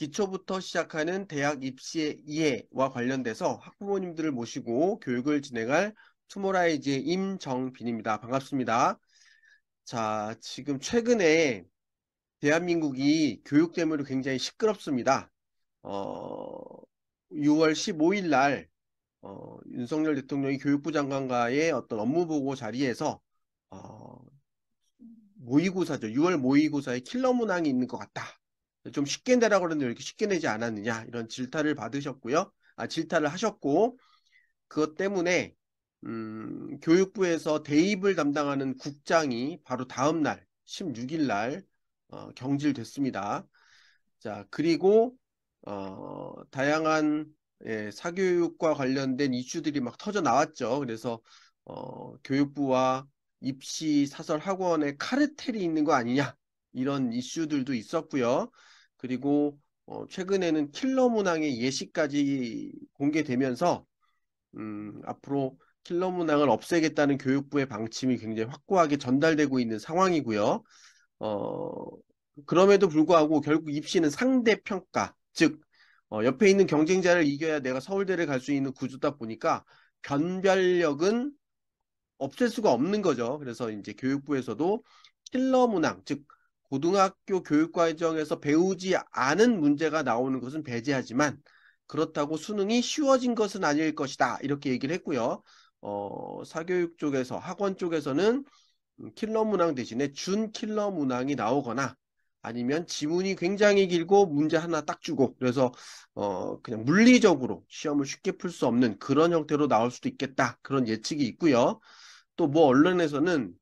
기초부터 시작하는 대학 입시 이해와 관련돼서 학부모님들을 모시고 교육을 진행할 투모라이즈의 임정빈입니다. 반갑습니다. 자, 지금 최근에 대한민국이 교육 때문에 굉장히 시끄럽습니다. 어, 6월 15일 날 윤석열 대통령이 교육부 장관과의 어떤 업무보고 자리에서 어, 모의고사죠. 6월 모의고사에 킬러 문항이 있는 것 같다. 좀 쉽게 내라고 그러는데 왜 이렇게 쉽게 내지 않았느냐. 이런 질타를 받으셨고요. 질타를 하셨고, 그것 때문에, 교육부에서 대입을 담당하는 국장이 바로 다음 날, 16일 날, 경질됐습니다. 자, 그리고, 다양한, 사교육과 관련된 이슈들이 막 터져 나왔죠. 그래서, 교육부와 입시 사설 학원에 카르텔이 있는 거 아니냐 이런 이슈들도 있었고요. 그리고 최근에는 킬러 문항의 예시까지 공개되면서 앞으로 킬러 문항을 없애겠다는 교육부의 방침이 굉장히 확고하게 전달되고 있는 상황이고요. 어, 그럼에도 불구하고 결국 입시는 상대평가, 즉 옆에 있는 경쟁자를 이겨야 내가 서울대를 갈 수 있는 구조다 보니까 변별력은 없앨 수가 없는 거죠. 그래서 이제 교육부에서도 킬러 문항, 즉 고등학교 교육 과정에서 배우지 않은 문제가 나오는 것은 배제하지만 그렇다고 수능이 쉬워진 것은 아닐 것이다. 이렇게 얘기를 했고요. 사교육 쪽에서 학원 쪽에서는 킬러 문항 대신에 준 킬러 문항이 나오거나 아니면 지문이 굉장히 길고 문제 하나 딱 주고 그래서 그냥 물리적으로 시험을 쉽게 풀 수 없는 그런 형태로 나올 수도 있겠다. 그런 예측이 있고요. 또 뭐 언론에서는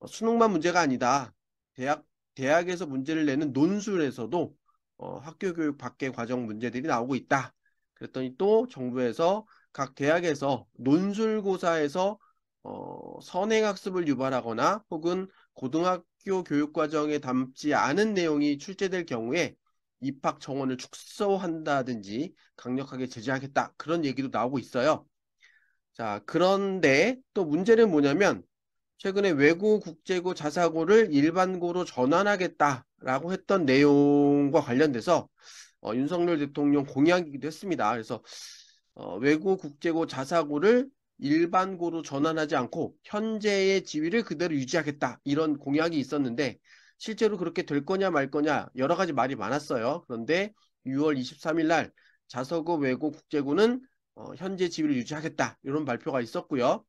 수능만 문제가 아니다. 대학, 대학에서 문제를 내는 논술에서도 학교 교육 밖의 과정 문제들이 나오고 있다. 그랬더니 또 정부에서 각 대학에서 논술고사에서 선행학습을 유발하거나 혹은 고등학교 교육 과정에 담지 않은 내용이 출제될 경우에 입학 정원을 축소한다든지 강력하게 제재하겠다. 그런 얘기도 나오고 있어요. 자, 그런데 또 문제는 뭐냐면 최근에 외고, 국제고, 자사고를 일반고로 전환하겠다라고 했던 내용과 관련돼서 윤석열 대통령 공약이기도 했습니다. 그래서 외고, 국제고, 자사고를 일반고로 전환하지 않고 현재의 지위를 그대로 유지하겠다 이런 공약이 있었는데 실제로 그렇게 될 거냐 말 거냐 여러 가지 말이 많았어요. 그런데 6월 23일 날 자사고, 외고, 국제고는 현재 지위를 유지하겠다 이런 발표가 있었고요.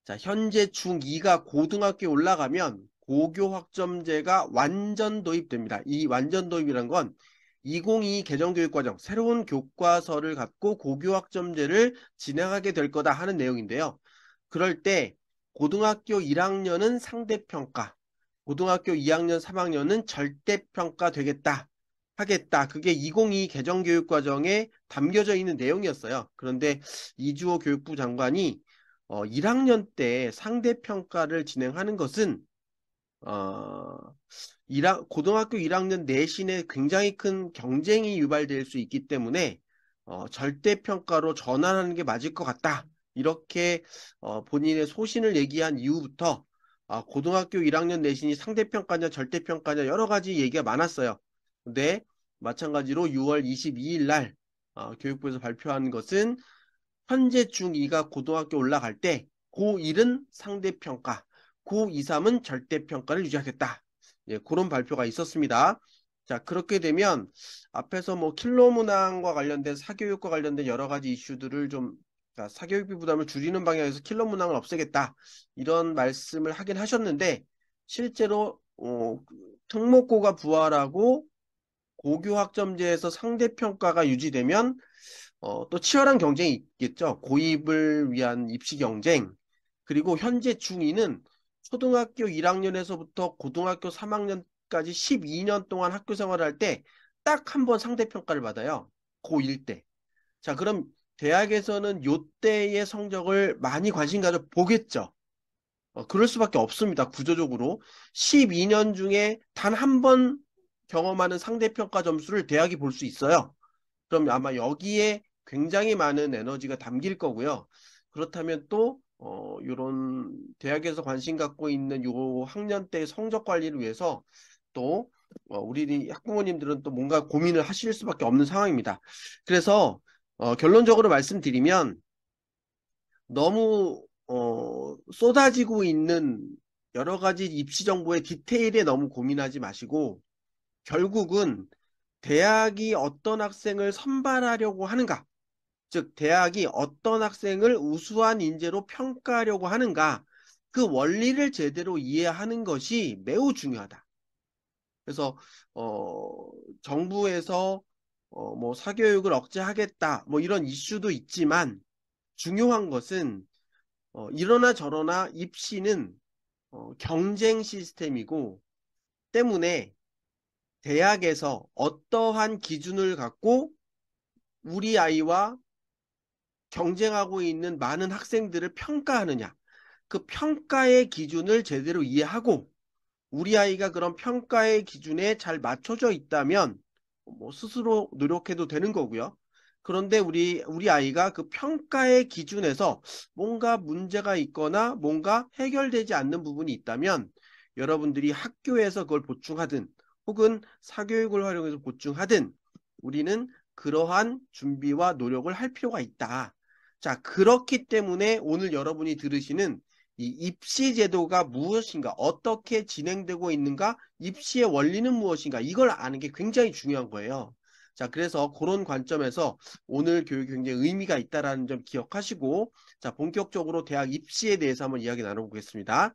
자, 현재 중2가 고등학교에 올라가면 고교 학점제가 완전 도입됩니다. 이 완전 도입이란 건 2022 개정교육과정 새로운 교과서를 갖고 고교 학점제를 진행하게 될 거다 하는 내용인데요. 그럴 때 고등학교 1학년은 상대평가, 고등학교 2학년, 3학년은 절대평가 되겠다. 하겠다. 그게 2022 개정교육과정에 담겨져 있는 내용이었어요. 그런데 이주호 교육부 장관이 1학년 때 상대평가를 진행하는 것은 어, 고등학교 1학년 내신에 굉장히 큰 경쟁이 유발될 수 있기 때문에 절대평가로 전환하는 게 맞을 것 같다. 이렇게 본인의 소신을 얘기한 이후부터 고등학교 1학년 내신이 상대평가냐 절대평가냐 여러 가지 얘기가 많았어요. 근데 마찬가지로 6월 22일 날 교육부에서 발표한 것은 현재 중2가 고등학교 올라갈 때 고1은 상대평가, 고2, 3은 절대평가를 유지하겠다. 예, 그런 발표가 있었습니다. 자, 그렇게 되면 앞에서 뭐 킬러 문항과 관련된 사교육과 관련된 여러 가지 이슈들을 좀 자, 사교육비 부담을 줄이는 방향에서 킬러 문항을 없애겠다. 이런 말씀을 하긴 하셨는데 실제로 특목고가 부활하고 고교 학점제에서 상대평가가 유지되면 또 치열한 경쟁이 있겠죠. 고입을 위한 입시 경쟁. 그리고 현재 중2는 초등학교 1학년에서부터 고등학교 3학년까지 12년 동안 학교 생활을 할 때 딱 한 번 상대평가를 받아요. 고1 때. 자, 그럼 대학에서는 요때의 성적을 많이 관심 가져 보겠죠. 그럴 수밖에 없습니다. 구조적으로. 12년 중에 단 한 번 경험하는 상대평가 점수를 대학이 볼 수 있어요. 그럼 아마 여기에 굉장히 많은 에너지가 담길 거고요. 그렇다면 또 이런 대학에서 관심 갖고 있는 요 학년 대 성적 관리를 위해서 또 우리 학부모님들은 또 뭔가 고민을 하실 수밖에 없는 상황입니다. 그래서 결론적으로 말씀드리면 너무 쏟아지고 있는 여러 가지 입시 정보의 디테일에 너무 고민하지 마시고 결국은 대학이 어떤 학생을 선발하려고 하는가, 즉 대학이 어떤 학생을 우수한 인재로 평가하려고 하는가, 그 원리를 제대로 이해하는 것이 매우 중요하다. 그래서 정부에서 뭐 사교육을 억제하겠다 뭐 이런 이슈도 있지만 중요한 것은 이러나 저러나 입시는 경쟁 시스템이고 때문에 대학에서 어떠한 기준을 갖고 우리 아이와 경쟁하고 있는 많은 학생들을 평가하느냐, 그 평가의 기준을 제대로 이해하고 우리 아이가 그런 평가의 기준에 잘 맞춰져 있다면 뭐 스스로 노력해도 되는 거고요. 그런데 우리 아이가 그 평가의 기준에서 뭔가 문제가 있거나 뭔가 해결되지 않는 부분이 있다면 여러분들이 학교에서 그걸 보충하든 혹은 사교육을 활용해서 보충하든 우리는 그러한 준비와 노력을 할 필요가 있다. 자, 그렇기 때문에 오늘 여러분이 들으시는 이 입시 제도가 무엇인가, 어떻게 진행되고 있는가, 입시의 원리는 무엇인가, 이걸 아는 게 굉장히 중요한 거예요. 자, 그래서 그런 관점에서 오늘 교육이 굉장히 의미가 있다라는 점 기억하시고, 자, 본격적으로 대학 입시에 대해서 한번 이야기 나눠보겠습니다.